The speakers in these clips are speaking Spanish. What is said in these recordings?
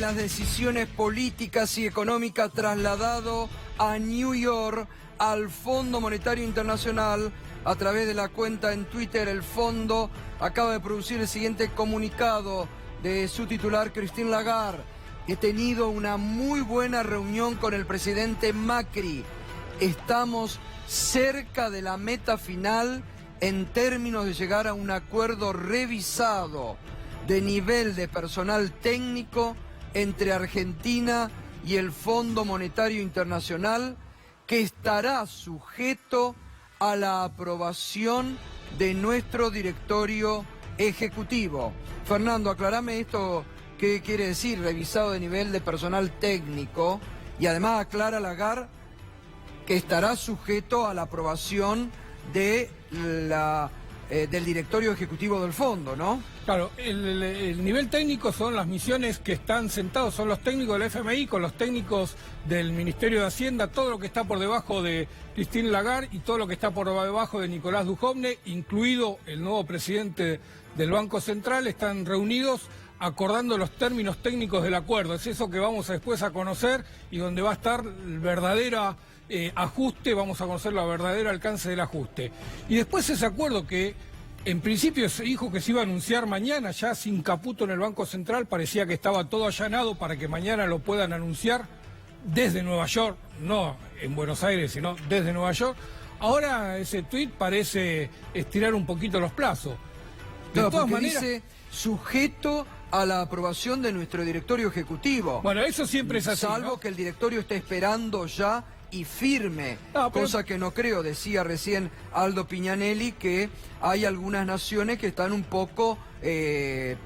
las decisiones políticas y económicas trasladado a New York al Fondo Monetario Internacional a través de la cuenta en Twitter. El fondo acaba de producir el siguiente comunicado de su titular, Christine Lagarde. He tenido una muy buena reunión con el presidente Macri. Estamos cerca de la meta final en términos de llegar a un acuerdo revisado de nivel de personal técnico entre Argentina y el Fondo Monetario Internacional, que estará sujeto a la aprobación de nuestro directorio ejecutivo. Fernando, aclarame esto, ¿qué quiere decir revisado de nivel de personal técnico? Y además aclara Lagarde que estará sujeto a la aprobación de del directorio ejecutivo del fondo, ¿no? Claro, el nivel técnico son las misiones que están sentados, son los técnicos del FMI con los técnicos del Ministerio de Hacienda, todo lo que está por debajo de Christine Lagarde y todo lo que está por debajo de Nicolás Dujovne, incluido el nuevo presidente del Banco Central, están reunidos acordando los términos técnicos del acuerdo. Es eso que vamos después a conocer y donde va a estar el verdadero ajuste, vamos a conocer el verdadero alcance del ajuste. Y después ese acuerdo que en principio se dijo que se iba a anunciar mañana, ya sin Caputo en el Banco Central, parecía que estaba todo allanado para que mañana lo puedan anunciar desde Nueva York, no en Buenos Aires, sino desde Nueva York. Ahora ese tuit parece estirar un poquito los plazos. De todas maneras, dice sujeto a la aprobación de nuestro directorio ejecutivo. Bueno, eso siempre es así, salvo, ¿no?, que el directorio esté esperando ya y firme, cosa que no creo. Decía recién Aldo Piñanelli que hay algunas naciones que están un poco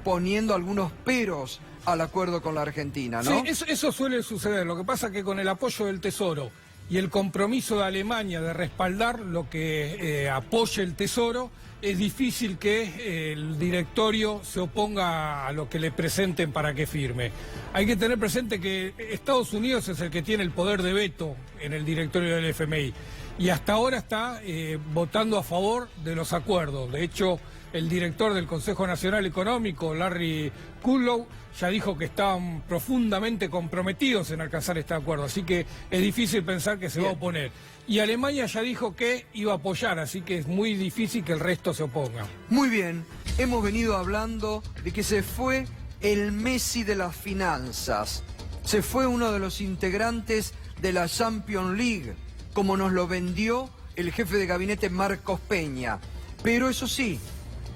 poniendo algunos peros al acuerdo con la Argentina, ¿no? Sí, eso suele suceder. Lo que pasa es que con el apoyo del Tesoro y el compromiso de Alemania de respaldar lo que apoye el Tesoro, es difícil que el directorio se oponga a lo que le presenten para que firme. Hay que tener presente que Estados Unidos es el que tiene el poder de veto en el directorio del FMI y hasta ahora está votando a favor de los acuerdos. De hecho, el director del Consejo Nacional Económico, Larry Kudlow, ya dijo que estaban profundamente comprometidos en alcanzar este acuerdo, así que es difícil pensar que se va a oponer. Y Alemania ya dijo que iba a apoyar, así que es muy difícil que el resto se oponga. Muy bien, hemos venido hablando de que se fue el Messi de las finanzas, se fue uno de los integrantes de la Champions League, como nos lo vendió el jefe de gabinete Marcos Peña. Pero eso sí,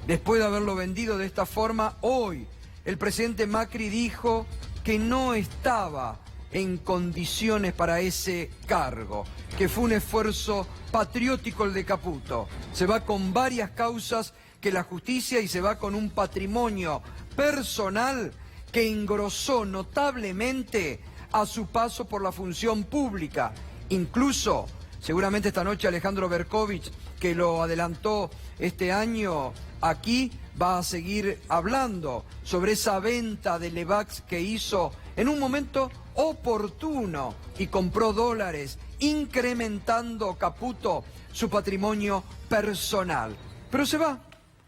después de haberlo vendido de esta forma, hoy el presidente Macri dijo que no estaba en condiciones para ese cargo, que fue un esfuerzo patriótico el de Caputo. Se va con varias causas que la justicia y se va con un patrimonio personal que engrosó notablemente a su paso por la función pública. Incluso, seguramente esta noche Alejandro Berkovich, que lo adelantó este año aquí, va a seguir hablando sobre esa venta de Levax que hizo en un momento oportuno y compró dólares, incrementando Caputo su patrimonio personal. Pero se va,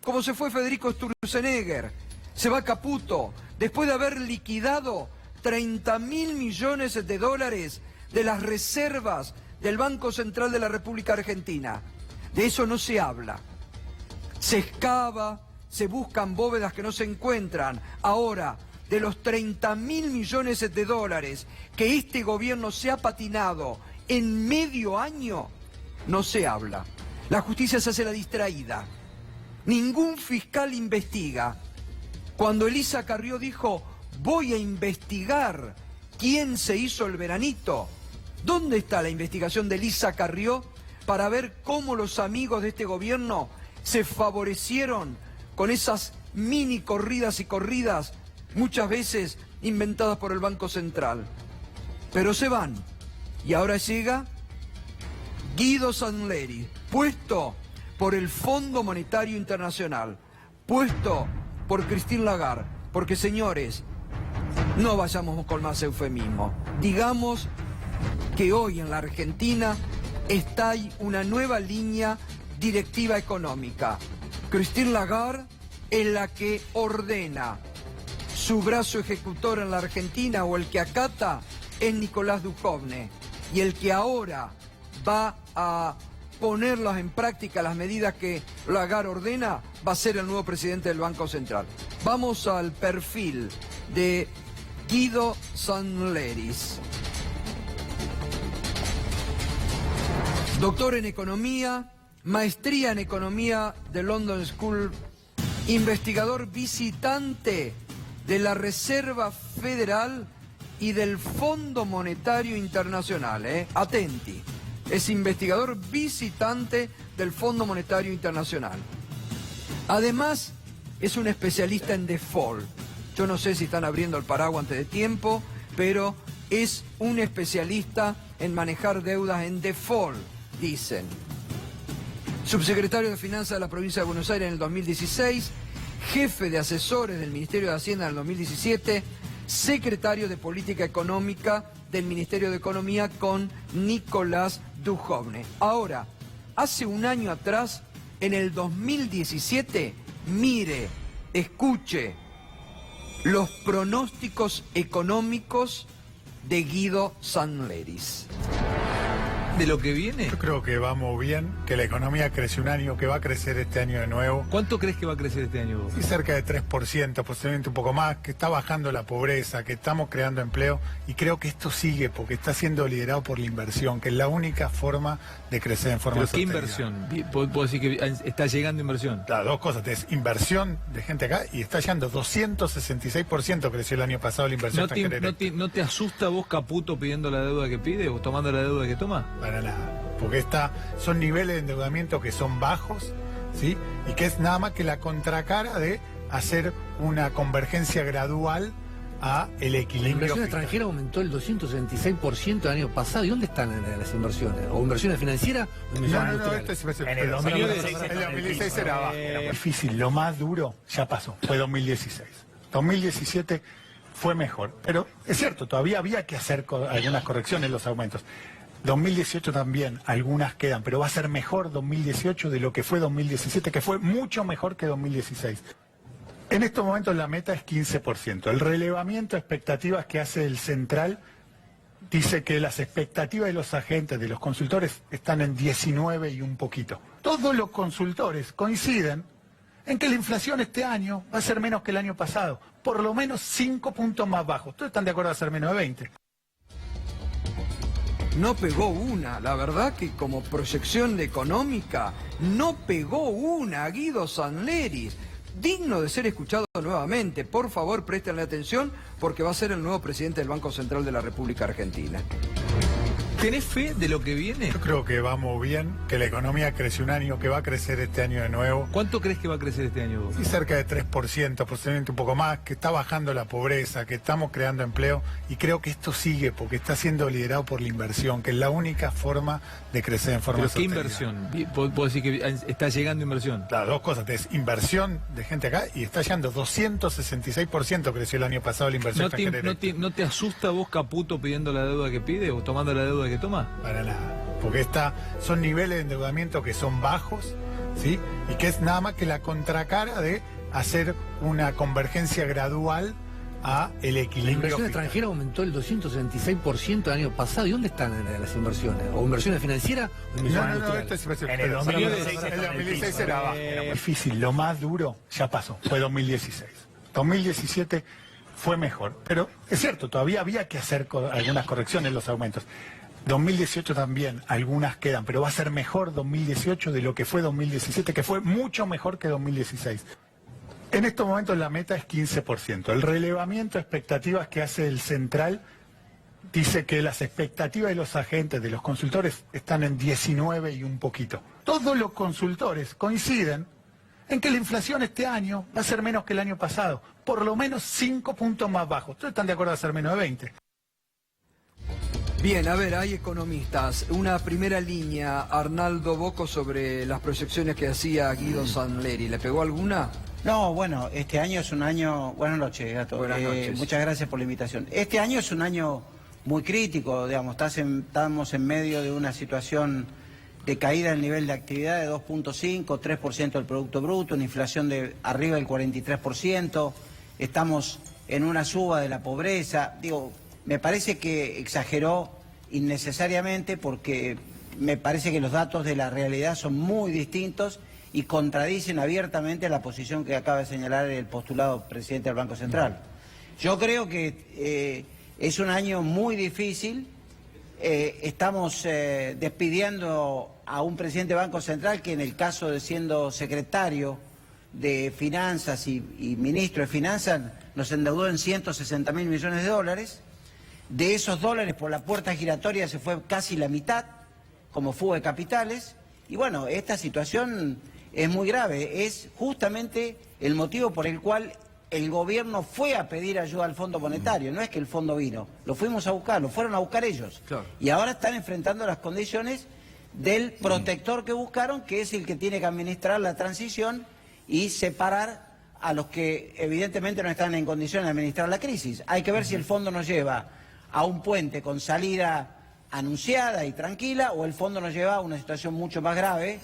como se fue Federico Sturzenegger, se va Caputo, después de haber liquidado 30.000 millones de dólares de las reservas del Banco Central de la República Argentina. De eso no se habla. Se excava, se buscan bóvedas que no se encuentran. Ahora, de los 30.000 millones de dólares que este gobierno se ha patinado en medio año, no se habla. La justicia se hace la distraída. Ningún fiscal investiga. Cuando Elisa Carrió dijo, voy a investigar quién se hizo el veranito, ¿dónde está la investigación de Elisa Carrió para ver cómo los amigos de este gobierno se favorecieron con esas mini corridas y corridas, muchas veces inventadas por el Banco Central? Pero se van. Y ahora llega Guido Sanleri, puesto por el Fondo Monetario Internacional, puesto por Christine Lagarde. Porque, señores, no vayamos con más eufemismo. Digamos que hoy en la Argentina está una nueva línea directiva económica. Christine Lagarde es la que ordena su brazo ejecutor en la Argentina o el que acata es Nicolás Dujovne. Y el que ahora va a ponerlas en práctica las medidas que Lagarde ordena va a ser el nuevo presidente del Banco Central. Vamos al perfil de Guido Sanleris. Doctor en Economía, maestría en Economía de London School, investigador visitante de la Reserva Federal y del Fondo Monetario Internacional. Atenti, es investigador visitante del Fondo Monetario Internacional. Además, es un especialista en default. Yo no sé si están abriendo el paraguas antes de tiempo, pero es un especialista en manejar deudas en default, dicen. Subsecretario de Finanzas de la Provincia de Buenos Aires en el 2016, jefe de asesores del Ministerio de Hacienda en el 2017, secretario de Política Económica del Ministerio de Economía con Nicolás Dujovne. Ahora, hace un año atrás, en el 2017, mire, escuche los pronósticos económicos de Guido Sanleris. ¿De lo que viene? Yo creo que vamos bien, que la economía crece un año, que va a crecer este año de nuevo. ¿Cuánto crees que va a crecer este año vos? Y cerca de 3%, posiblemente un poco más, que está bajando la pobreza, que estamos creando empleo. Y creo que esto sigue porque está siendo liderado por la inversión, que es la única forma de crecer en forma ¿Pero qué sostenida. inversión? ¿Puedo decir que está llegando inversión? Claro, dos cosas. Es inversión de gente acá y está llegando 266% creció el año pasado la inversión extranjera. ¿No te asusta vos, Caputo, pidiendo la deuda que pide o tomando la deuda que toma? Para nada, porque son niveles de endeudamiento que son bajos, ¿sí? Y que es nada más que la contracara de hacer una convergencia gradual a el equilibrio. La inversión fiscal. extranjera aumentó el 266% el año pasado. ¿Y dónde están las inversiones? ¿O inversiones financieras o inversiones industriales? Esto es en el 2016 era bajo. Era difícil, lo más duro ya pasó, fue 2016. 2017 fue mejor, pero es cierto, todavía había que hacer algunas correcciones en los aumentos. 2018 también, algunas quedan, pero va a ser mejor 2018 de lo que fue 2017, que fue mucho mejor que 2016. En estos momentos la meta es 15%. El relevamiento de expectativas que hace el Central dice que las expectativas de los agentes, de los consultores, están en 19 y un poquito. Todos los consultores coinciden en que la inflación este año va a ser menos que el año pasado, por lo menos 5 puntos más bajo. Todos están de acuerdo a ser menos de 20. No pegó una, la verdad que como proyección económica no pegó una, Guido Sanleris. Digno de ser escuchado nuevamente. Por favor, préstenle atención porque va a ser el nuevo presidente del Banco Central de la República Argentina. ¿Tenés fe de lo que viene? Yo creo que vamos bien, que la economía crece un año, que va a crecer este año de nuevo. ¿Cuánto crees que va a crecer este año vos? Y cerca de 3%, posiblemente un poco más, que está bajando la pobreza, que estamos creando empleo. Y creo que esto sigue porque está siendo liderado por la inversión, que es la única forma de crecer en forma ¿Pero qué sostenida. inversión? ¿Puedo decir que está llegando inversión? Claro, dos cosas. Es inversión de gente acá y está llegando 266% creció el año pasado la inversión extranjera. ¿No te asusta vos, Caputo, pidiendo la deuda que pide o tomando la deuda que toma? Para nada, porque son niveles de endeudamiento que son bajos, ¿sí? Y que es nada más que la contracara de hacer una convergencia gradual a el equilibrio La inversión fiscal. extranjera aumentó el 266% el año pasado. ¿Y dónde están las inversiones? ¿O inversiones financieras o inversiones industriales? Esto es en el 2016 era bajo. Era difícil, lo más duro ya pasó, fue 2016. 2017 fue mejor, pero es cierto, todavía había que hacer algunas correcciones en los aumentos. 2018 también, algunas quedan, pero va a ser mejor 2018 de lo que fue 2017, que fue mucho mejor que 2016. En estos momentos la meta es 15%. El relevamiento de expectativas que hace el Central dice que las expectativas de los agentes, de los consultores, están en 19 y un poquito. Todos los consultores coinciden en que la inflación este año va a ser menos que el año pasado, por lo menos 5 puntos más bajo. Todos están de acuerdo a ser menos de 20. Bien, a ver, hay economistas. Una primera línea, Arnaldo Bocco, sobre las proyecciones que hacía Guido Sanleris. ¿Le pegó alguna? No, bueno, este año es un año... Buenas noches, Gato. Buenas noches. Muchas gracias por la invitación. Este año es un año muy crítico, digamos. Estamos en medio de una situación de caída del nivel de actividad de 2.5, 3% del Producto Bruto, una inflación de arriba del 43%. Estamos en una suba de la pobreza. Digo, me parece que exageró innecesariamente porque me parece que los datos de la realidad son muy distintos y contradicen abiertamente la posición que acaba de señalar el postulado presidente del Banco Central. Yo creo que es un año muy difícil. Estamos despidiendo a un presidente del Banco Central que en el caso de siendo secretario de Finanzas y ministro de Finanzas nos endeudó en 160.000 millones de dólares. De esos dólares por la puerta giratoria se fue casi la mitad como fuga de capitales. Y bueno, esta situación es muy grave. Es justamente el motivo por el cual el gobierno fue a pedir ayuda al Fondo Monetario. No es que el fondo vino, lo fuimos a buscar, lo fueron a buscar ellos. Claro. Y ahora están enfrentando las condiciones del protector que buscaron, que es el que tiene que administrar la transición y separar a los que evidentemente no están en condiciones de administrar la crisis. Hay que ver si el fondo nos lleva a un puente con salida anunciada y tranquila, o el fondo nos lleva a una situación mucho más grave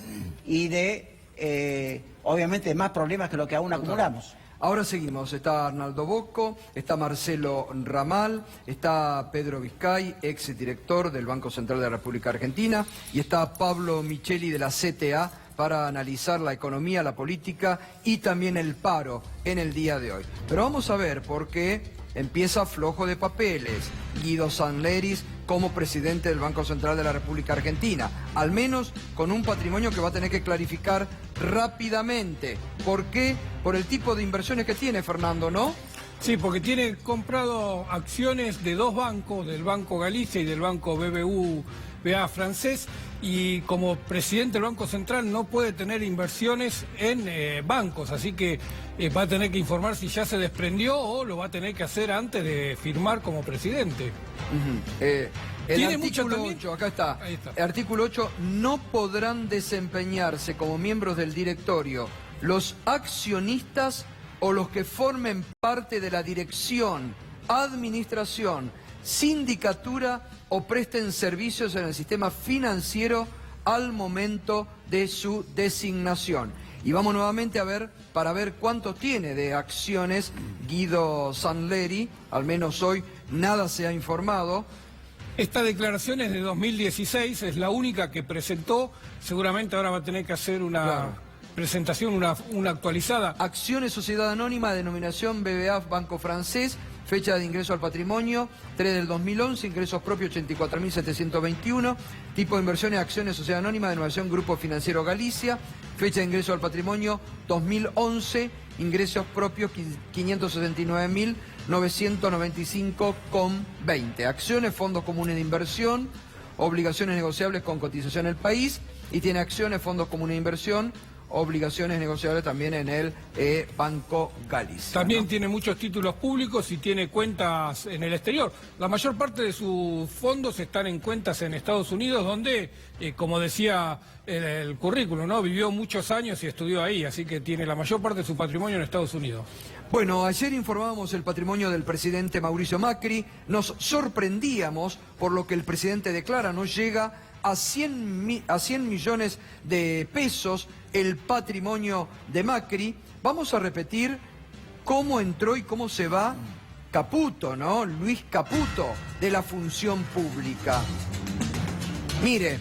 y de, obviamente, más problemas que lo que aún acumulamos. Ahora seguimos, está Arnaldo Bosco, está Marcelo Ramal, está Pedro Vizcay, ex director del Banco Central de la República Argentina, y está Pablo Micheli de la CTA para analizar la economía, la política y también el paro en el día de hoy. Pero vamos a ver por qué empieza flojo de papeles Guido Sanleris como presidente del Banco Central de la República Argentina, al menos con un patrimonio que va a tener que clarificar rápidamente. ¿Por qué? Por el tipo de inversiones que tiene, Fernando, ¿no? Sí, porque tiene comprado acciones de dos bancos, del Banco Galicia y del Banco BBVA francés, y como presidente del Banco Central no puede tener inversiones en bancos, así que va a tener que informar si ya se desprendió o lo va a tener que hacer antes de firmar como presidente. El artículo 8, acá está. Ahí está. El artículo 8, no podrán desempeñarse como miembros del directorio los accionistas o los que formen parte de la dirección, administración, sindicatura o presten servicios en el sistema financiero al momento de su designación. Y vamos nuevamente a ver, para ver cuánto tiene de acciones Guido Sanleri, al menos hoy nada se ha informado. Esta declaración es de 2016, es la única que presentó, seguramente ahora va a tener que hacer una presentación, una actualizada. Acciones Sociedad Anónima, denominación BBVA Banco Francés, fecha de ingreso al patrimonio 3 del 2011, ingresos propios 84.721, tipo de inversiones acciones Sociedad Anónima, denominación Grupo Financiero Galicia, fecha de ingreso al patrimonio 2011, ingresos propios 579.995,20, acciones, fondos comunes de inversión, obligaciones negociables con cotización en el país, y tiene acciones, fondos comunes de inversión, obligaciones negociables también en el Banco Galicia. También ¿no? tiene muchos títulos públicos y tiene cuentas en el exterior. La mayor parte de sus fondos están en cuentas en Estados Unidos, donde, como decía el currículum, ¿no? Vivió muchos años y estudió ahí, así que tiene la mayor parte de su patrimonio en Estados Unidos. Bueno, ayer informábamos el patrimonio del presidente Mauricio Macri, nos sorprendíamos por lo que el presidente declara, no llega a 100 millones de pesos el patrimonio de Macri. Vamos a repetir cómo entró y cómo se va Caputo, ¿no? Luis Caputo, de la función pública. Mire,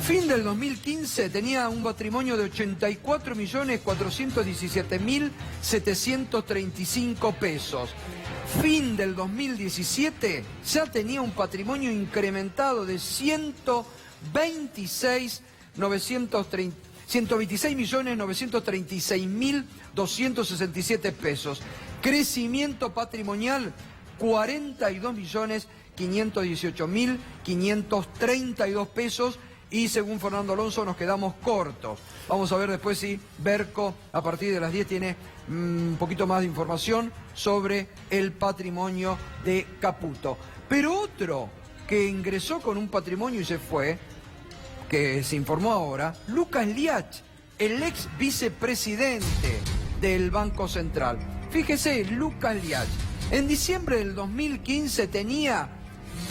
fin del 2015 tenía un patrimonio de 84.417.735 pesos. Fin del 2017 ya tenía un patrimonio incrementado de 126.936.267 pesos. Crecimiento patrimonial 42.518.532 pesos. Y según Fernando Alonso nos quedamos cortos. Vamos a ver después si Berco a partir de las 10 tiene un poquito más de información sobre el patrimonio de Caputo. Pero otro que ingresó con un patrimonio y se fue, que se informó ahora, Lucas Liach, el ex vicepresidente del Banco Central. Fíjese, Lucas Liach, en diciembre del 2015 tenía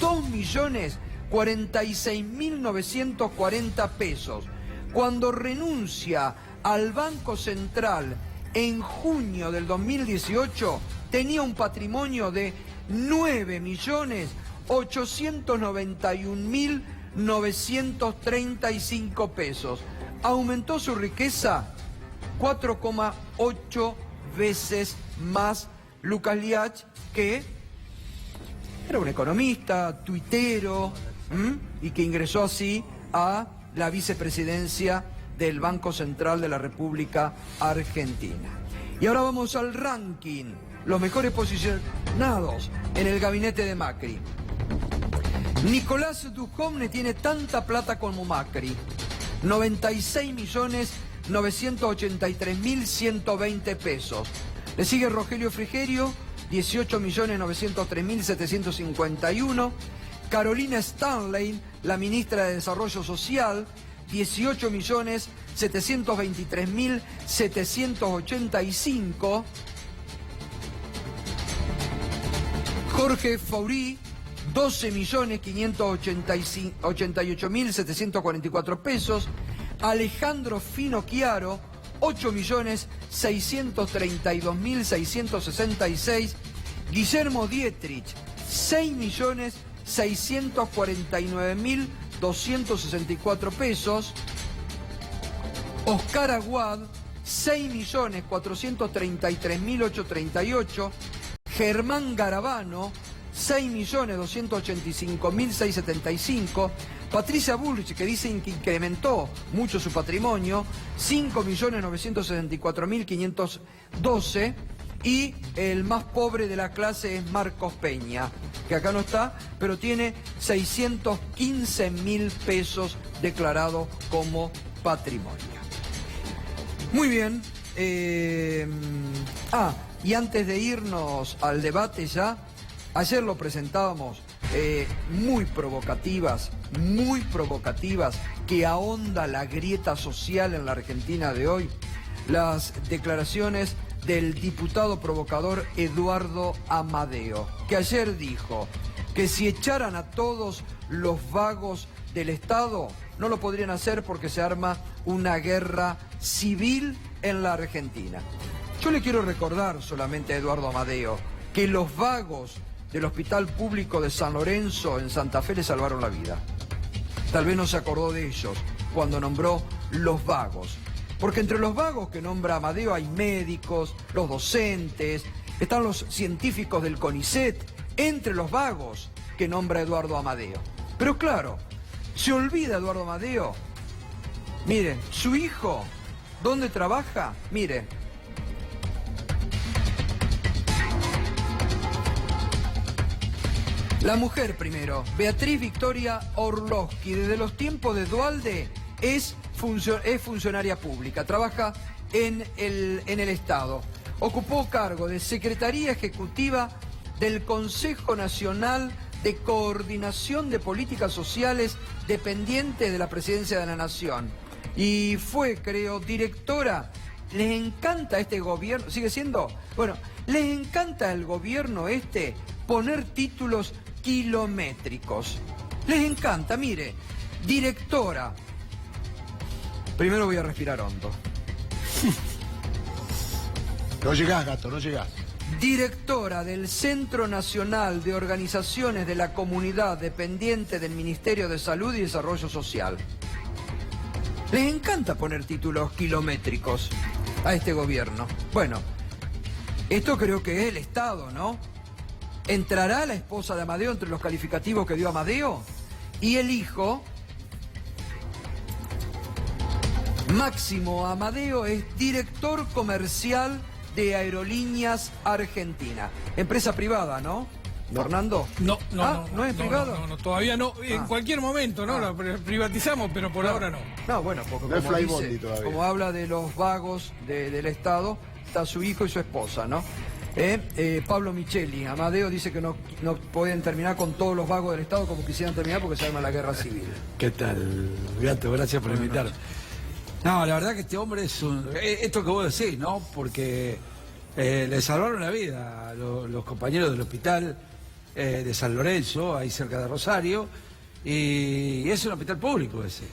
2.046.940 pesos. Cuando renuncia al Banco Central en junio del 2018, tenía un patrimonio de 9.891.935 pesos. Aumentó su riqueza 4,8 veces más Lucas Liach, que era un economista, tuitero, y que ingresó así a la vicepresidencia del Banco Central de la República Argentina. Y ahora vamos al ranking, los mejores posicionados en el gabinete de Macri. Nicolás Duhovne tiene tanta plata como Macri, 96.983.120 pesos. Le sigue Rogelio Frigerio, 18.903.751. Carolina Stanley, la ministra de Desarrollo Social, 18.723.785. Jorge Faurí, 12.588.744 pesos. Alejandro Fino Chiaro, 8.632.666. Guillermo Dietrich, 6.649.264 pesos. Oscar Aguad, 6.433.838. Germán Garabano, 6.285.675. Patricia Bullrich, que dicen que incrementó mucho su patrimonio, 5.964.512. Y el más pobre de la clase es Marcos Peña, que acá no está, pero tiene 615.000 pesos declarado como patrimonio. Muy bien. Y antes de irnos al debate ya, ayer lo presentábamos, muy provocativas, que ahonda la grieta social en la Argentina de hoy, las declaraciones del diputado provocador Eduardo Amadeo, que ayer dijo que si echaran a todos los vagos del Estado, no lo podrían hacer porque se arma una guerra civil en la Argentina. Yo le quiero recordar solamente a Eduardo Amadeo que los vagos del Hospital Público de San Lorenzo en Santa Fe le salvaron la vida. Tal vez no se acordó de ellos cuando nombró los vagos. Porque entre los vagos que nombra Amadeo hay médicos, los docentes, están los científicos del CONICET, entre los vagos que nombra Eduardo Amadeo. Pero claro, se olvida Eduardo Amadeo. Miren, su hijo, ¿dónde trabaja? Mire. La mujer primero, Beatriz Victoria Orlowski, desde los tiempos de Duhalde es funcionaria pública, trabaja en el Estado. Ocupó cargo de Secretaría Ejecutiva del Consejo Nacional de Coordinación de Políticas Sociales, dependiente de la Presidencia de la Nación. Y fue, creo, directora. Les encanta este gobierno, sigue siendo, bueno, les encanta el gobierno poner títulos kilométricos. Les encanta, mire, directora. Primero voy a respirar hondo. No llegás, gato, no llegás. Directora del Centro Nacional de Organizaciones de la Comunidad, dependiente del Ministerio de Salud y Desarrollo Social. Les encanta poner títulos kilométricos a este gobierno. Bueno, esto creo que es el Estado, ¿no? ¿Entrará la esposa de Amadeo entre los calificativos que dio Amadeo? Y el hijo, Máximo Amadeo, es director comercial de Aerolíneas Argentina. Empresa privada, ¿no? ¿Fernando? No es privado. No, todavía no. En cualquier momento, ¿no? Lo privatizamos, pero por ahora no. No, bueno, porque No es Flybondi todavía. como habla de los vagos del Estado, está su hijo y su esposa, ¿no? Pablo Micheli, Amadeo dice que no pueden terminar con todos los vagos del Estado como quisieran terminar porque se arma la guerra civil. ¿Qué tal, Gato? Gracias por invitarme. No, la verdad que este hombre es un... Esto que vos decís, ¿no? Porque le salvaron la vida a los compañeros del hospital de San Lorenzo, ahí cerca de Rosario, y es un hospital público ese.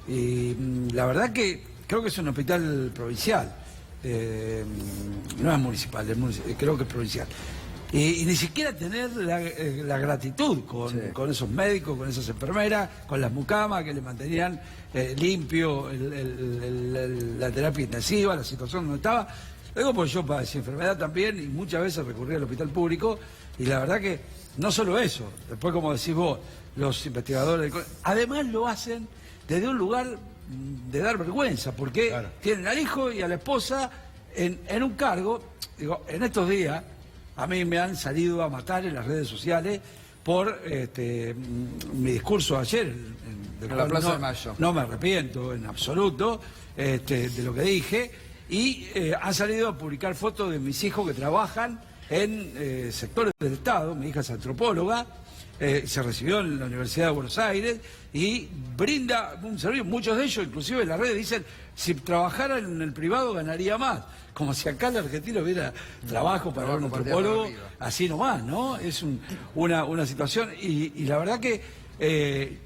Y la verdad que creo que es un hospital provincial. no es municipal, creo que es provincial. Y ni siquiera tener la gratitud con esos médicos, con esas enfermeras, con las mucamas que le mantenían limpio la terapia intensiva, la situación donde estaba. Luego, pues yo padecí enfermedad también y muchas veces recurrí al hospital público y la verdad que no solo eso, después como decís vos, los investigadores, además lo hacen desde un lugar de dar vergüenza, porque tienen al hijo y a la esposa en un cargo. Digo, en estos días a mí me han salido a matar en las redes sociales por mi discurso ayer en la Plaza de Mayo. No me arrepiento en absoluto de lo que dije, y han salido a publicar fotos de mis hijos que trabajan en sectores del Estado. Mi hija es antropóloga, se recibió en la Universidad de Buenos Aires y brinda un servicio. Muchos de ellos, inclusive en las redes, dicen, si trabajara en el privado ganaría más. Como si acá en la Argentina hubiera trabajo para un antropólogo, así nomás, ¿no? Es una situación, y la verdad que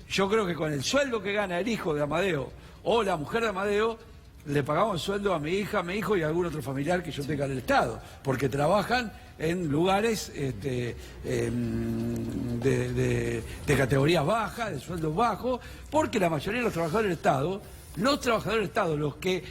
yo creo que con el sueldo que gana el hijo de Amadeo o la mujer de Amadeo, le pagamos el sueldo a mi hija, a mi hijo y a algún otro familiar que yo tenga en el Estado, porque trabajan en lugares de categorías bajas, de sueldos bajos, porque la mayoría de los trabajadores del Estado, los que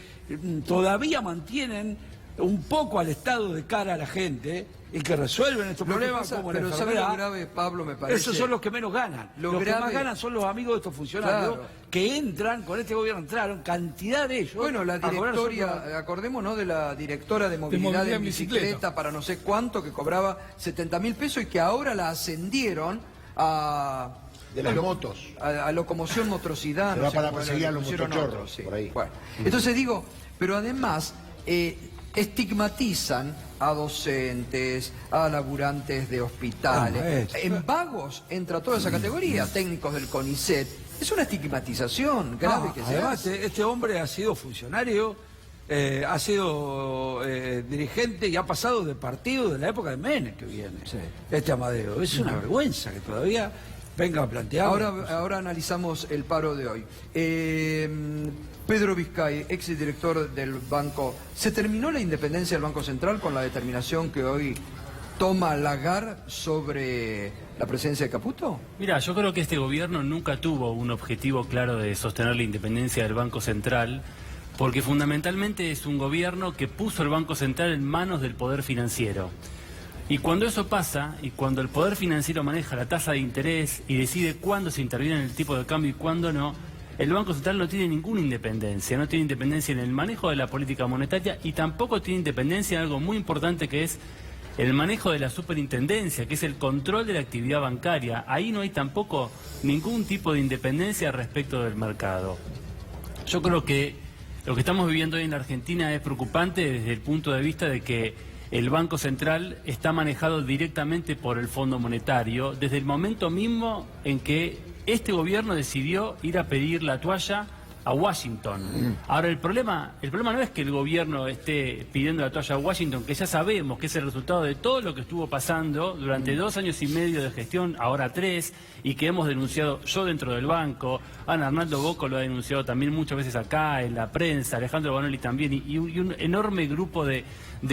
todavía mantienen un poco al Estado de cara a la gente y que resuelven estos problemas como la enfermedad. ¿Sabes lo grave, Pablo, me parece? Esos son los que menos ganan. Los que más ganan son los amigos de estos funcionarios que entran, con este gobierno entraron, cantidad de ellos. Bueno, la directoria, acordémonos de la directora de movilidad en bicicleta para no sé cuánto, que cobraba 70.000 pesos y que ahora la ascendieron a... De las motos. A locomoción motricidad. No para perseguir a los motochorros, por ahí. Bueno, entonces digo, pero además estigmatizan a docentes, a laburantes de hospitales. En vagos entra toda esa categoría, técnicos del CONICET. Es una estigmatización grave que se además, hace. este hombre ha sido funcionario, ha sido dirigente y ha pasado de partido de la época de Menem que viene. Este Amadeo. Es una vergüenza que todavía venga a plantear. Ahora analizamos el paro de hoy. Pedro Vizcay, exdirector del banco. ¿Se terminó la independencia del Banco Central con la determinación que hoy toma Lagarde sobre la presidencia de Caputo? Mira, yo creo que este gobierno nunca tuvo un objetivo claro de sostener la independencia del Banco Central, porque fundamentalmente es un gobierno que puso el Banco Central en manos del poder financiero. Y cuando eso pasa, y cuando el poder financiero maneja la tasa de interés y decide cuándo se interviene en el tipo de cambio y cuándo no, el Banco Central no tiene ninguna independencia. No tiene independencia en el manejo de la política monetaria y tampoco tiene independencia en algo muy importante que es el manejo de la superintendencia, que es el control de la actividad bancaria. Ahí no hay tampoco ningún tipo de independencia respecto del mercado. Yo creo que lo que estamos viviendo hoy en la Argentina es preocupante desde el punto de vista de que el Banco Central está manejado directamente por el Fondo Monetario desde el momento mismo en que este gobierno decidió ir a pedir la toalla a Washington. Ahora, el problema no es que el gobierno esté pidiendo la toalla a Washington, que ya sabemos que es el resultado de todo lo que estuvo pasando durante 2 años y medio de gestión, ahora 3, y que hemos denunciado yo dentro del banco. Ana Arnaldo Bocco lo ha denunciado también muchas veces acá, en la prensa, Alejandro Banoli también, y un enorme grupo de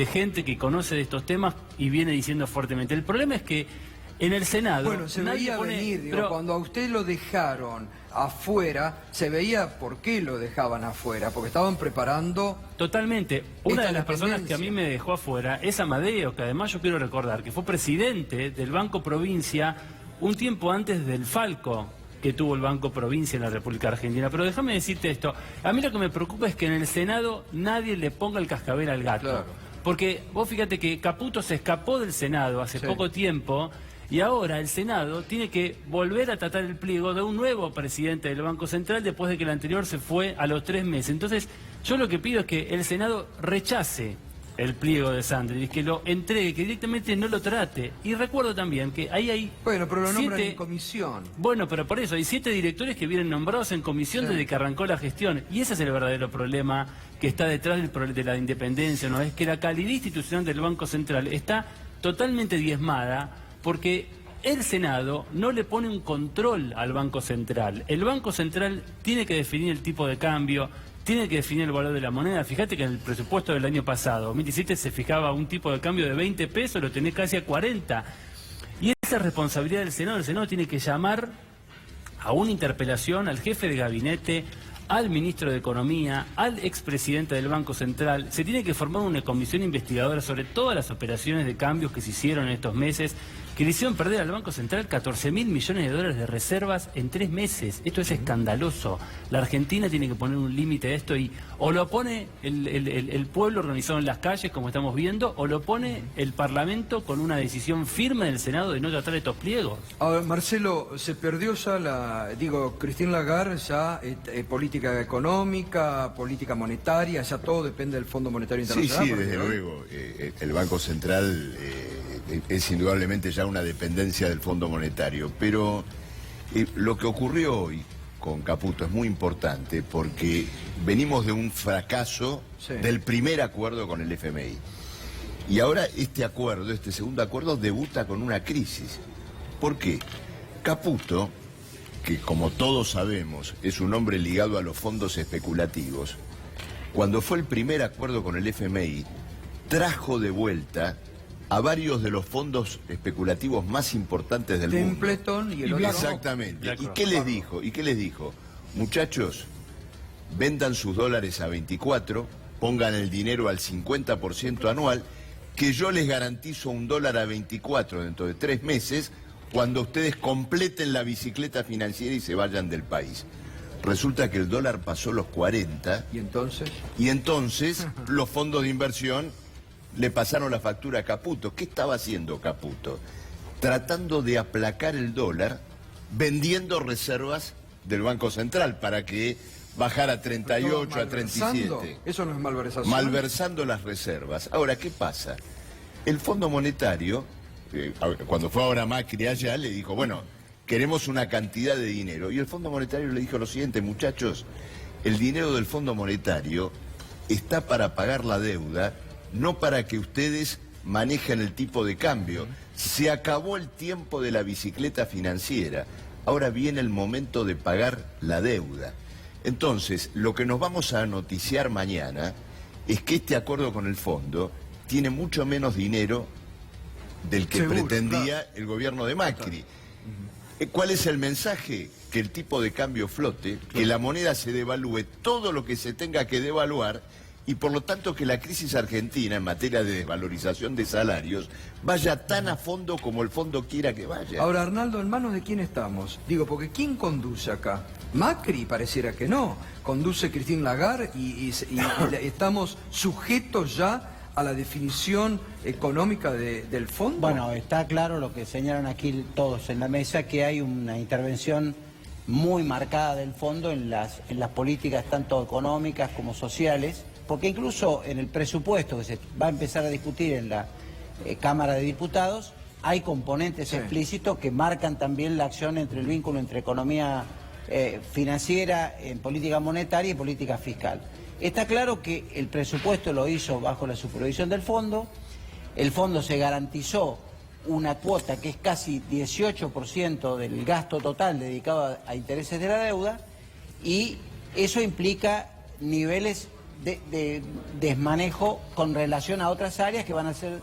gente que conoce de estos temas y viene diciendo fuertemente. El problema es que en el Senado... Bueno, se veía venir, digo, cuando a usted lo dejaron afuera, se veía por qué lo dejaban afuera, porque estaban preparando... Totalmente. Una de las personas que a mí me dejó afuera es Amadeo, que además yo quiero recordar que fue presidente del Banco Provincia un tiempo antes del Falco que tuvo el Banco Provincia en la República Argentina. Pero déjame decirte esto, a mí lo que me preocupa es que en el Senado nadie le ponga el cascabel al gato. Claro. Porque vos fíjate que Caputo se escapó del Senado hace poco tiempo. Y ahora el Senado tiene que volver a tratar el pliego de un nuevo presidente del Banco Central después de que el anterior se fue a los 3 meses. Entonces, yo lo que pido es que el Senado rechace el pliego de Sandri, que lo entregue, que directamente no lo trate. Y recuerdo también que ahí hay... Bueno, pero lo nombran en comisión. Bueno, pero por eso hay 7 directores que vienen nombrados en comisión desde que arrancó la gestión. Y ese es el verdadero problema que está detrás de la independencia, ¿no? Es que la calidad institucional del Banco Central está totalmente diezmada, porque el Senado no le pone un control al Banco Central. El Banco Central tiene que definir el tipo de cambio, tiene que definir el valor de la moneda. Fíjate que en el presupuesto del año pasado, 2017, se fijaba un tipo de cambio de 20 pesos, lo tenés casi a 40. Y esa es responsabilidad del Senado. El Senado tiene que llamar a una interpelación al jefe de gabinete, al ministro de Economía, al expresidente del Banco Central. Se tiene que formar una comisión investigadora sobre todas las operaciones de cambios que se hicieron en estos meses, que le hicieron perder al Banco Central 14.000 millones de dólares de reservas en 3 meses. Esto es escandaloso. La Argentina tiene que poner un límite a esto y o lo pone el pueblo organizado en las calles, como estamos viendo, o lo pone el Parlamento con una decisión firme del Senado de no tratar estos pliegos. Ahora, Marcelo, se perdió ya Christine Lagarde, ya política económica, política monetaria, ya todo depende del Fondo Monetario Internacional. Sí, desde luego. El Banco Central es indudablemente ya una dependencia del Fondo Monetario, pero lo que ocurrió hoy con Caputo es muy importante porque venimos de un fracaso del primer acuerdo con el FMI. Y ahora este segundo acuerdo debuta con una crisis. ¿Por qué? Caputo, que como todos sabemos es un hombre ligado a los fondos especulativos, cuando fue el primer acuerdo con el FMI, trajo de vuelta a varios de los fondos especulativos más importantes del mundo. Templeton y el otro. Exactamente. ¿Y qué les dijo? Muchachos, vendan sus dólares a 24, pongan el dinero al 50% anual, que yo les garantizo un dólar a 24 dentro de 3 meses, cuando ustedes completen la bicicleta financiera y se vayan del país. Resulta que el dólar pasó los 40. ¿Y entonces? Los fondos de inversión le pasaron la factura a Caputo. ¿Qué estaba haciendo Caputo? Tratando de aplacar el dólar, vendiendo reservas del Banco Central para que bajara a 38, a 37. Eso no es malversación. Malversando las reservas. Ahora, ¿qué pasa? El Fondo Monetario, cuando fue ahora Macri allá, le dijo, bueno, queremos una cantidad de dinero. Y el Fondo Monetario le dijo lo siguiente, muchachos, el dinero del Fondo Monetario está para pagar la deuda, no para que ustedes manejen el tipo de cambio. Se acabó el tiempo de la bicicleta financiera. Ahora viene el momento de pagar la deuda. Entonces, lo que nos vamos a noticiar mañana es que este acuerdo con el fondo tiene mucho menos dinero del que pretendía el gobierno de Macri. ¿Cuál es el mensaje? Que el tipo de cambio flote, que la moneda se devalúe todo lo que se tenga que devaluar y por lo tanto que la crisis argentina en materia de desvalorización de salarios vaya tan a fondo como el fondo quiera que vaya. Ahora, Arnaldo, ¿en manos de quién estamos? Digo, porque ¿quién conduce acá? Macri pareciera que no. Conduce Christine Lagarde y estamos sujetos ya a la definición económica del fondo. Bueno, está claro lo que señalan aquí todos en la mesa, que hay una intervención muy marcada del fondo en las políticas tanto económicas como sociales, porque incluso en el presupuesto que se va a empezar a discutir en la Cámara de Diputados, hay componentes explícitos que marcan también la acción entre el vínculo entre economía financiera, en política monetaria y política fiscal. Está claro que el presupuesto lo hizo bajo la supervisión del fondo, el fondo se garantizó una cuota que es casi 18% del gasto total dedicado a intereses de la deuda, y eso implica niveles de desmanejo con relación a otras áreas que van a ser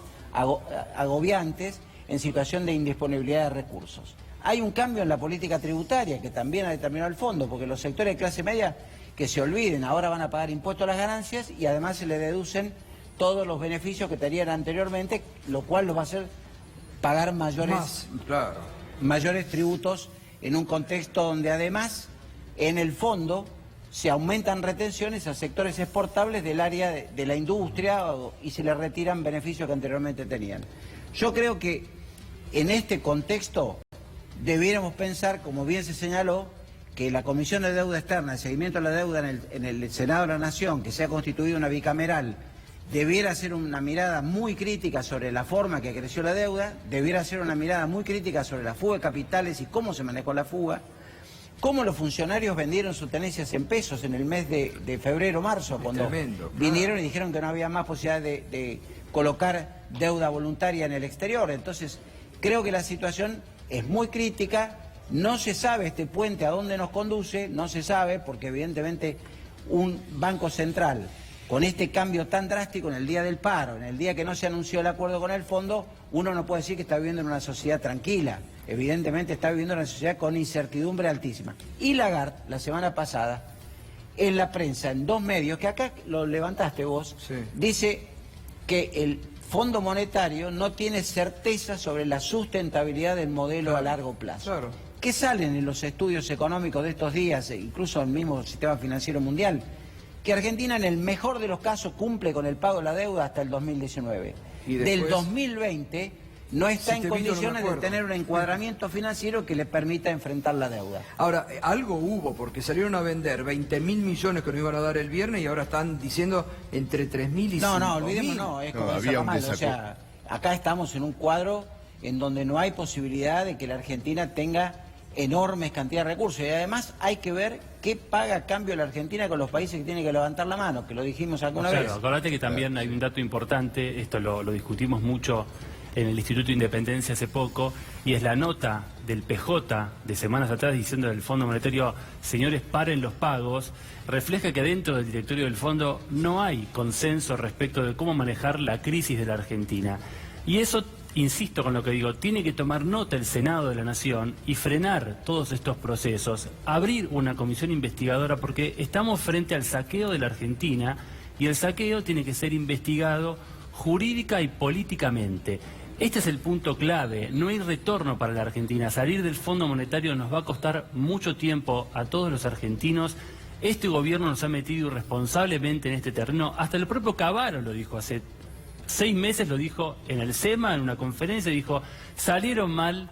agobiantes en situación de indisponibilidad de recursos. Hay un cambio en la política tributaria que también ha determinado el fondo, porque los sectores de clase media, que se olviden, ahora van a pagar impuestos a las ganancias y además se le deducen todos los beneficios que tenían anteriormente, lo cual los va a hacer pagar mayores tributos en un contexto donde además en el fondo se aumentan retenciones a sectores exportables del área de la industria y se les retiran beneficios que anteriormente tenían. Yo creo que en este contexto debiéramos pensar, como bien se señaló, que la Comisión de Deuda Externa, el seguimiento de la deuda en el Senado de la Nación, que se ha constituido una bicameral, debiera hacer una mirada muy crítica sobre la forma que creció la deuda, debiera hacer una mirada muy crítica sobre la fuga de capitales y cómo se manejó la fuga, cómo los funcionarios vendieron sus tenencias en pesos en el mes de febrero-marzo, cuando vinieron y dijeron que no había más posibilidad de colocar deuda voluntaria en el exterior. Entonces, creo que la situación es muy crítica, no se sabe este puente a dónde nos conduce, no se sabe, porque evidentemente un Banco Central con este cambio tan drástico en el día del paro, en el día que no se anunció el acuerdo con el fondo, uno no puede decir que está viviendo en una sociedad tranquila. Evidentemente está viviendo en una sociedad con incertidumbre altísima. Y Lagarde, la semana pasada, en la prensa, en 2 medios, que acá lo levantaste vos, sí, dice que el Fondo Monetario no tiene certeza sobre la sustentabilidad del modelo a largo plazo. Claro. ¿Qué salen en los estudios económicos de estos días, incluso el mismo sistema financiero mundial? Que Argentina en el mejor de los casos cumple con el pago de la deuda hasta el 2019. Y después, del 2020 no está si en te evito, condiciones no me de tener un encuadramiento financiero que le permita enfrentar la deuda. Ahora, algo hubo, porque salieron a vender 20.000 millones que nos iban a dar el viernes y ahora están diciendo entre 3.000 y 5.000. No, olvidemos, no, es como había un mal. O desacuerdo. sea, acá estamos en un cuadro en donde no hay posibilidad de que la Argentina tenga enormes cantidades de recursos. Y además hay que ver qué paga a cambio la Argentina con los países que tienen que levantar la mano, que lo dijimos alguna vez. Acordate que también hay un dato importante, esto lo discutimos mucho en el Instituto de Independencia hace poco, y es la nota del PJ de semanas atrás diciendo del Fondo Monetario, señores, paren los pagos, refleja que dentro del directorio del fondo no hay consenso respecto de cómo manejar la crisis de la Argentina. Y eso, insisto con lo que digo, tiene que tomar nota el Senado de la Nación y frenar todos estos procesos, abrir una comisión investigadora, porque estamos frente al saqueo de la Argentina y el saqueo tiene que ser investigado jurídica y políticamente. Este es el punto clave, no hay retorno para la Argentina. Salir del Fondo Monetario nos va a costar mucho tiempo a todos los argentinos. Este gobierno nos ha metido irresponsablemente en este terreno. Hasta el propio Cavaro lo dijo hace 6 meses, lo dijo en el SEMA, en una conferencia, dijo, salieron mal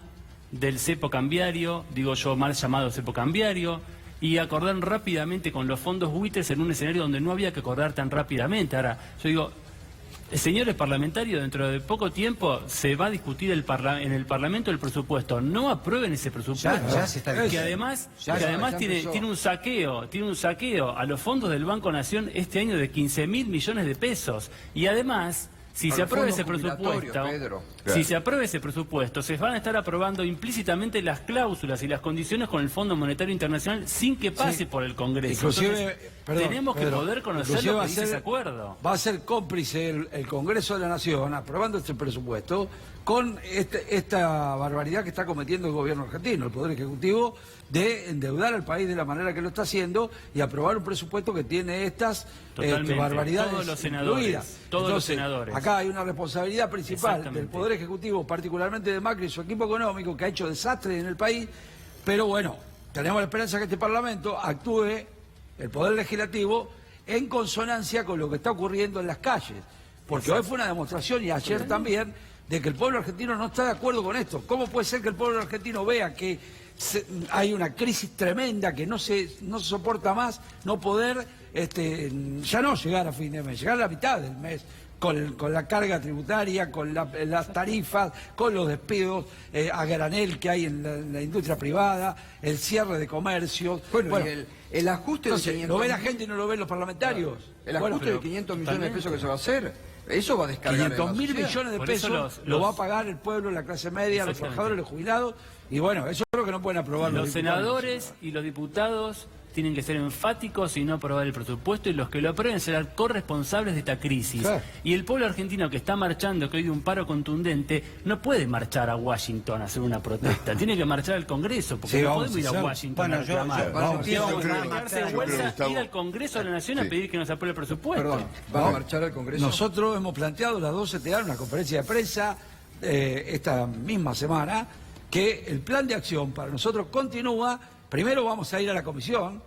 del cepo cambiario, digo yo, mal llamado cepo cambiario, y acordaron rápidamente con los fondos buitres en un escenario donde no había que acordar tan rápidamente. Ahora, yo digo, señores parlamentarios, dentro de poco tiempo se va a discutir en el Parlamento el presupuesto. No aprueben ese presupuesto. Ya se está que discutiendo. además tiene un saqueo a los fondos del Banco Nación este año de 15.000 millones de pesos. Y además, si se aprueba ese presupuesto, si se aprueba ese presupuesto, se van a estar aprobando implícitamente las cláusulas y las condiciones con el Fondo Monetario Internacional sin que pase por el Congreso. Inclusive, entonces, tenemos que poder conocer lo que dice ese acuerdo. Va a ser cómplice el Congreso de la Nación aprobando este presupuesto con esta barbaridad que está cometiendo el gobierno argentino, el Poder Ejecutivo, de endeudar al país de la manera que lo está haciendo y aprobar un presupuesto que tiene estas barbaridades todos los senadores, incluidas. todos los Entonces, senadores. Acá hay una responsabilidad principal del Poder Ejecutivo, particularmente de Macri y su equipo económico, que ha hecho desastre en el país, pero bueno, tenemos la esperanza que este Parlamento actúe, el Poder Legislativo, en consonancia con lo que está ocurriendo en las calles. Porque hoy fue una demostración, y ayer también, de que el pueblo argentino no está de acuerdo con esto. ¿Cómo puede ser que el pueblo argentino vea que hay una crisis tremenda, que no se soporta más, no poder, ya no llegar a fin de mes, llegar a la mitad del mes, con la carga tributaria, con las tarifas, con los despidos a granel que hay en la industria privada, el cierre de comercios? Bueno, y el ajuste de 500... ¿Lo ve la gente y no lo ven los parlamentarios? El ajuste de 500 millones de pesos que se va a hacer, eso va a descargar 500.000 millones de pesos lo va a pagar el pueblo, la clase media, los trabajadores, los jubilados, y bueno, eso creo que no pueden aprobar los senadores y los diputados tienen que ser enfáticos y no aprobar el presupuesto, y los que lo aprueben serán corresponsables de esta crisis. Claro. Y el pueblo argentino que está marchando, que hoy de un paro contundente, no puede marchar a Washington a hacer una protesta, tiene que marchar al Congreso, porque no podemos ir a Washington a reclamar. Ir al Congreso de la Nación a pedir que nos apruebe el presupuesto. Perdón, ¿va a marchar al Congreso? Nosotros hemos planteado las 2 CTA en una conferencia de prensa esta misma semana, que el plan de acción para nosotros continúa. Primero vamos a ir a la comisión,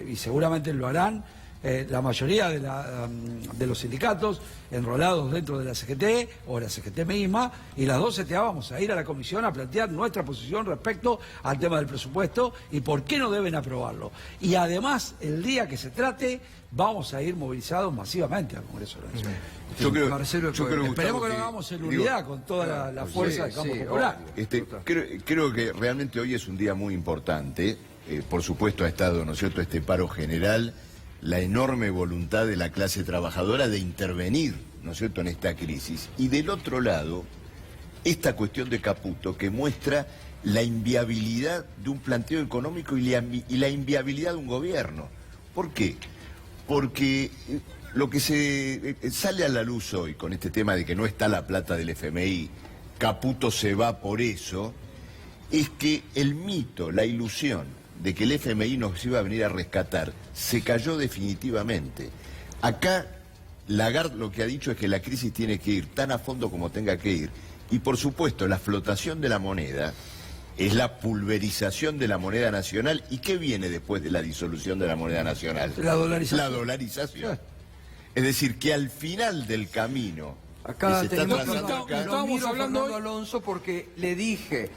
y seguramente lo harán la mayoría de los sindicatos enrolados dentro de la CGT o la CGT misma, y las 2 CTA vamos a ir a la comisión a plantear nuestra posición respecto al tema del presupuesto y por qué no deben aprobarlo. Y además, el día que se trate, vamos a ir movilizados masivamente al Congreso de la Nación. Yo creo, Esperemos que lo hagamos en unidad con toda la fuerza del campo popular. Creo que realmente hoy es un día muy importante. Por supuesto ha estado, ¿no es cierto?, este paro general, la enorme voluntad de la clase trabajadora de intervenir, ¿no es cierto?, en esta crisis. Y del otro lado, esta cuestión de Caputo, que muestra la inviabilidad de un planteo económico y la inviabilidad de un gobierno. ¿Por qué? Porque lo que se sale a la luz hoy con este tema de que no está la plata del FMI, Caputo se va por eso, es que el mito, la ilusión de que el FMI nos iba a venir a rescatar se cayó definitivamente. Acá Lagarde lo que ha dicho es que la crisis tiene que ir tan a fondo como tenga que ir. Y por supuesto, la flotación de la moneda es la pulverización de la moneda nacional. ¿Y qué viene después de la disolución de la moneda nacional? La dolarización. La dolarización. Es decir, que al final del camino Acá que se está tenemos trazando acá, estábamos hablando Fernando Alonso porque le dije,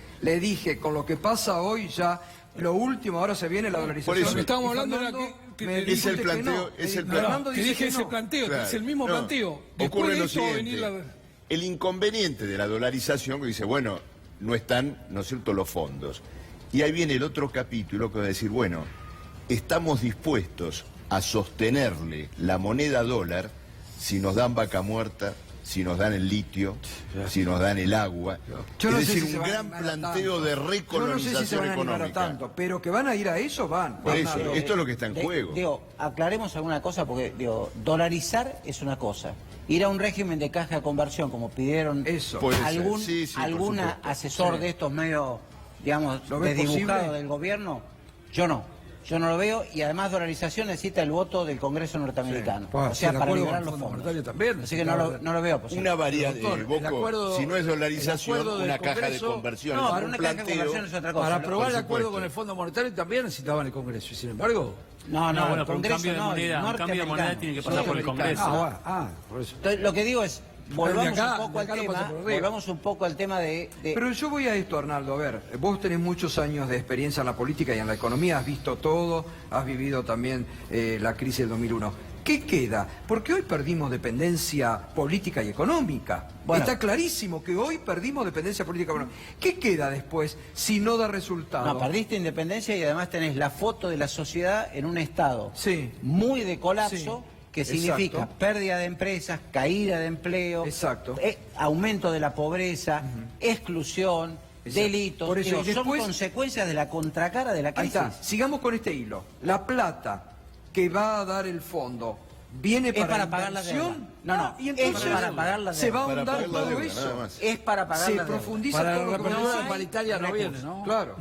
con lo que pasa hoy ya, lo último, ahora se viene la dolarización. Por eso. Lo que estábamos Y hablando era Fernando que me es dice el que planteo, no. es el Fernando que dice dije que ese no. planteo, Claro. es el mismo No, planteo. Después ocurre de lo eso va a siguiente. venir la... El inconveniente de la dolarización que dice, bueno, no están, ¿no es cierto?, los fondos. Y ahí viene el otro capítulo que va a decir, bueno, estamos dispuestos a sostenerle la moneda dólar si nos dan vaca muerta, si nos dan el litio, si nos dan el agua. Yo Es no sé decir, si se un van a gran animar a planteo tanto. de Yo no sé si se recolonización van a animar a económica. tanto, pero que van a ir a eso, van. Por eso, Fernando. esto es lo que está en juego. Digo, aclaremos alguna cosa porque, digo, dolarizar es una cosa. Ir a un régimen de caja de conversión, como pidieron Eso. Puede ser, algún sí, por alguna supuesto. asesor Sí. de estos medios, digamos, ¿Lo ves desdibujado posible? del gobierno, yo no. Yo no lo veo y además dolarización necesita el voto del Congreso norteamericano. O sea, para liberar los fondos. También, Así que no lo veo posible. Una variante, Doctor, el Boco, acuerdo- si no es el dolarización, acuerdo del una caja de Congreso- conversión. No, es pero un una caja de planteo. conversión es otra cosa. Para aprobar el por acuerdo supuesto. con el Fondo Monetario también necesitaban el Congreso. Y sin embargo... No, No, bueno, el pero un Congreso cambio de no, moneda, el un cambio de moneda norteamericano. tiene que pasar por el Congreso. por eso. Entonces, lo que digo es, volvamos De acá- un poco de al acá lo tema, pasa por arriba. volvamos un poco al tema de Pero yo voy a esto, Arnaldo, a ver, vos tenés muchos años de experiencia en la política y en la economía, has visto todo, has vivido también la crisis del 2001. ¿Qué queda? Porque hoy perdimos dependencia política y económica. Bueno. Está clarísimo que hoy perdimos dependencia política y económica. ¿Qué queda después si no da resultado? No, perdiste independencia y además tenés la foto de la sociedad en un estado Sí. muy de colapso, Sí, que exacto. significa pérdida de empresas, caída de empleo, Exacto. aumento de la pobreza, exclusión, Exacto. delitos. Por eso, Digo, y después- son consecuencias de la contracara de la Ahí crisis. está, sigamos con este hilo. La plata que va a dar el fondo viene Es para, para pagar la inversión. deuda. No, y es entonces para pagar la se va a Para ahondar pagar la todo deuda, eso. nada más. Es para pagar Se la deuda. profundiza Para todo la lo que repercusión vamos a- paritaria no recursos. viene, ¿no? Claro.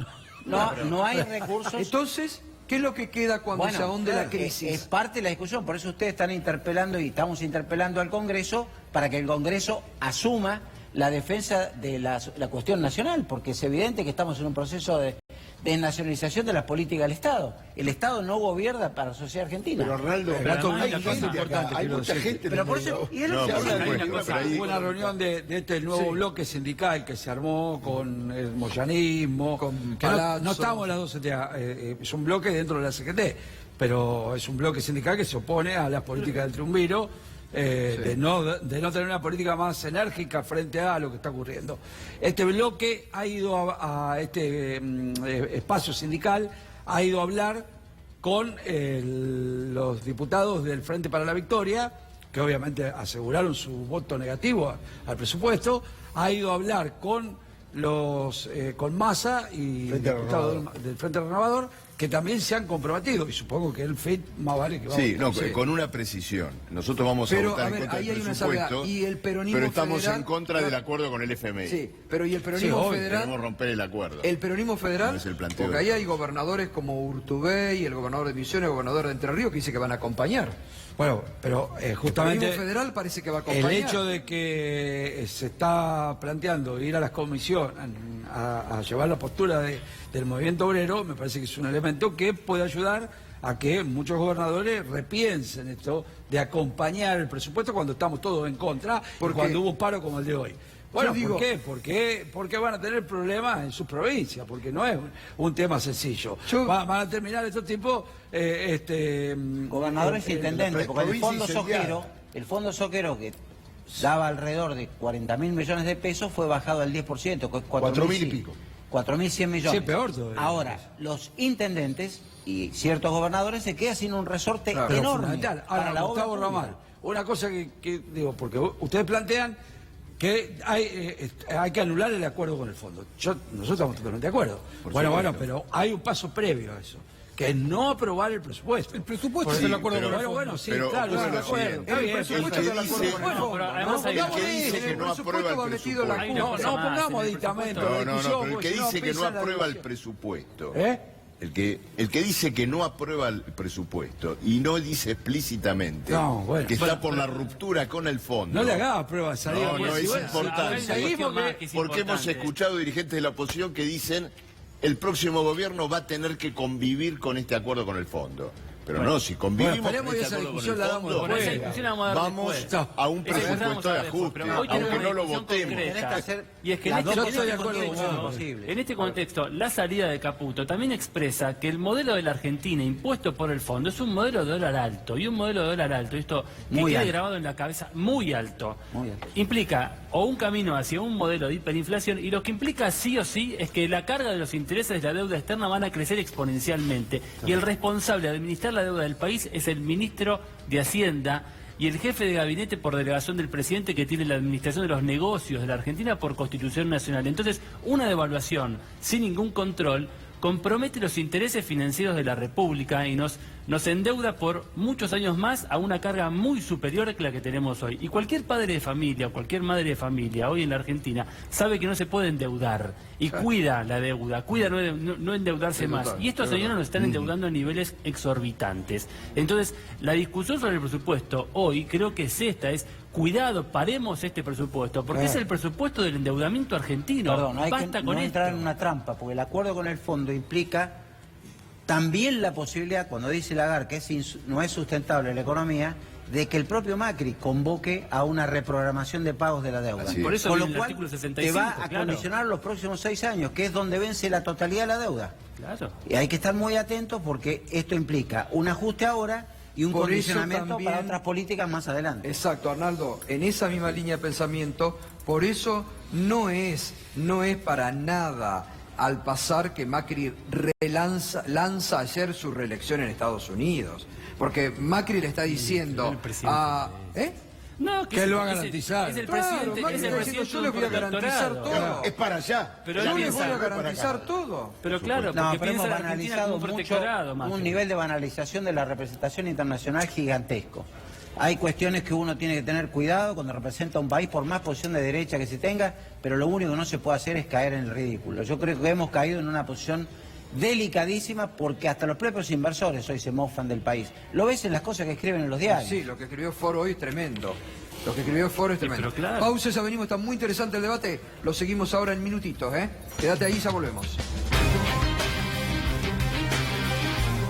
No hay recursos. Entonces, ¿qué es lo que queda cuando se ahonde claro, la crisis? Es parte de la discusión, por eso ustedes están interpelando y estamos interpelando al Congreso para que el Congreso asuma la defensa de la cuestión nacional, porque es evidente que estamos en un proceso de desnacionalización de las políticas del Estado. El Estado no gobierna para la sociedad argentina. Pero Arnaldo, Pero además hay hay una cosa gente acá, importante, hay quiero mucha decir. gente. Pero por eso, y es lo No, que por habla- supuesto, hay una cosa, pero ahí- Hubo una reunión de este nuevo bloque sindical que se armó con el moyanismo, Con que no Palazzo. estamos las dos CTA, es un bloque dentro de la CGT, pero es un bloque sindical que se opone a las políticas del triunviro, de no tener una política más enérgica frente a lo que está ocurriendo. Este bloque ha ido a este espacio sindical, ha ido a hablar con los diputados del Frente para la Victoria, que obviamente aseguraron su voto negativo al presupuesto, ha ido a hablar con con Massa y diputados del Frente Renovador, que también se han comprometido, y supongo que el FIT más vale que va a Sí, votar. no, Sí. con una precisión. Nosotros vamos a Pero, votar a en ver, contra ahí del hay una presupuesto, salvedad. Y el peronismo pero estamos federal- en contra del acuerdo con el FMI. Sí, pero y el peronismo Sí, obvio, federal... Queremos romper el acuerdo. El peronismo federal, No es el planteo porque de- ahí hay gobernadores como Urtubey, el gobernador de Misiones, el gobernador de Entre Ríos, que dice que van a acompañar. Bueno, pero El justamente peronismo federal parece que va a el acompañar. hecho de que se está planteando ir a las comisiones a llevar la postura del movimiento obrero, me parece que es un elemento que puede ayudar a que muchos gobernadores repiensen esto de acompañar el presupuesto cuando estamos todos en contra, Porque- cuando hubo paro como el de hoy. Bueno, digo- ¿por qué? Porque van a tener problemas en sus provincias, porque no es un tema sencillo. Yo- Van a terminar estos tipos... Gobernadores e intendentes, porque el provincia fondo incendiada. soquero, que daba alrededor de 40.000 millones de pesos, fue bajado al 10%, que es 4.000 y pico. 4.100 millones. Sí, peor todavía. Ahora, los intendentes y ciertos gobernadores se quedan sin un resorte Pero enorme fundamental. para Ahora, la obra Gustavo pública. Ramal, una cosa que digo, porque ustedes plantean que hay que anular el acuerdo con el fondo. Nosotros estamos totalmente de acuerdo. Bueno, supuesto. pero hay un paso previo a eso, que es no aprobar el presupuesto. El presupuesto Pues es el sí, acuerdo pero- con el Bueno, fondo. sí, Pero claro, ocurre estoy de lo acuerdo. siguiente. Está bien, presupuesto el que es el dice- acuerdo con el fondo. Pero además hay- el que dice En que el no aprueba presupuesto va el metido la presupuesto. Hay una No, cosa más, pongamos en el aditamento. presupuesto- No, discusión, pero el porque que si no dice que no pesa la aprueba el discusión. presupuesto. ¿Eh? El que dice que no aprueba el presupuesto y no dice explícitamente No, bueno. que está por la ruptura con el fondo. No le hagas pruebas de salida. No, porque no, si es vos- importante. Acá hay una Seguimos cuestión más que- que es Porque hemos importante. escuchado dirigentes de la oposición que dicen el próximo gobierno va a tener que convivir con este acuerdo con el fondo. Pero no, si convivimos Bueno, esperemos con y este esa acuerdo con discusión el la damos fondo, Bueno, esa después. discusión la vamos a dar vamos después. a un Esa discusión presupuesto vamos a de dar después, ajuste, pero hoy tenemos aunque no una lo discusión votemos. concreta. Tenés que hacer Y es que en las este, dos en este cosas contexto, posibles. en este contexto, la salida de Caputo también expresa que el modelo de la Argentina impuesto por el fondo es un modelo de dólar alto. Y un modelo de dólar alto, esto que Muy quede alto. grabado en la cabeza, muy alto. Muy alto. Implica o un camino hacia un modelo de hiperinflación, y lo que implica sí o sí es que la carga de los intereses de la deuda externa van a crecer exponencialmente. Y el responsable de administrar la deuda del país es el ministro de Hacienda y el jefe de gabinete por delegación del presidente, que tiene la administración de los negocios de la Argentina por Constitución Nacional. Entonces, una devaluación sin ningún control compromete los intereses financieros de la República y nos endeuda por muchos años más a una carga muy superior que la que tenemos hoy. Y cualquier padre de familia o cualquier madre de familia hoy en la Argentina sabe que no se puede endeudar y cuida la deuda, cuida no endeudarse más. total, Y estos es señores nos están endeudando a niveles exorbitantes. Entonces, la discusión sobre el presupuesto hoy creo que es esta, es cuidado, paremos este presupuesto, porque es el presupuesto del endeudamiento argentino. Perdón, hay Basta que con no entrar esto. en una trampa, porque el acuerdo con el fondo implica también la posibilidad, cuando dice Lagarde que no es sustentable la economía, de que el propio Macri convoque a una reprogramación de pagos de la deuda. Así es. Por eso Con viene lo el cual artículo te 65, va a claro. condicionar los próximos 6 años, que es donde vence la totalidad de la deuda. Claro. Y hay que estar muy atentos porque esto implica un ajuste ahora y un Por eso condicionamiento también- para otras políticas más adelante. Exacto, Arnaldo, en esa misma línea de pensamiento, por eso no es para nada al pasar que Macri lanza ayer su reelección en Estados Unidos. Porque Macri le está diciendo el presidente. a... ¿Eh? No, Que lo va a es el- garantizar. Es el Claro, presidente, Macri es el está presidente diciendo, yo les voy a de un garantizar protectorado. todo. Es para allá. Pero Yo él les piensa- voy a para acá. garantizar todo. Pero claro, No, porque pero piensa hemos la Argentina como banalizado un mucho protectorado, Macri. un nivel de banalización de la representación internacional gigantesco. Hay cuestiones que uno tiene que tener cuidado cuando representa a un país, por más posición de derecha que se tenga, pero lo único que no se puede hacer es caer en el ridículo. Yo creo que hemos caído en una posición delicadísima porque hasta los propios inversores hoy se mofan del país. Lo ves en las cosas que escriben en los diarios. Sí, lo que escribió Foro hoy es tremendo. Lo que escribió Foro es tremendo. pero claro. Pausa, ya venimos, está muy interesante el debate. Lo seguimos ahora en minutitos, ¿eh? Quédate ahí, ya volvemos.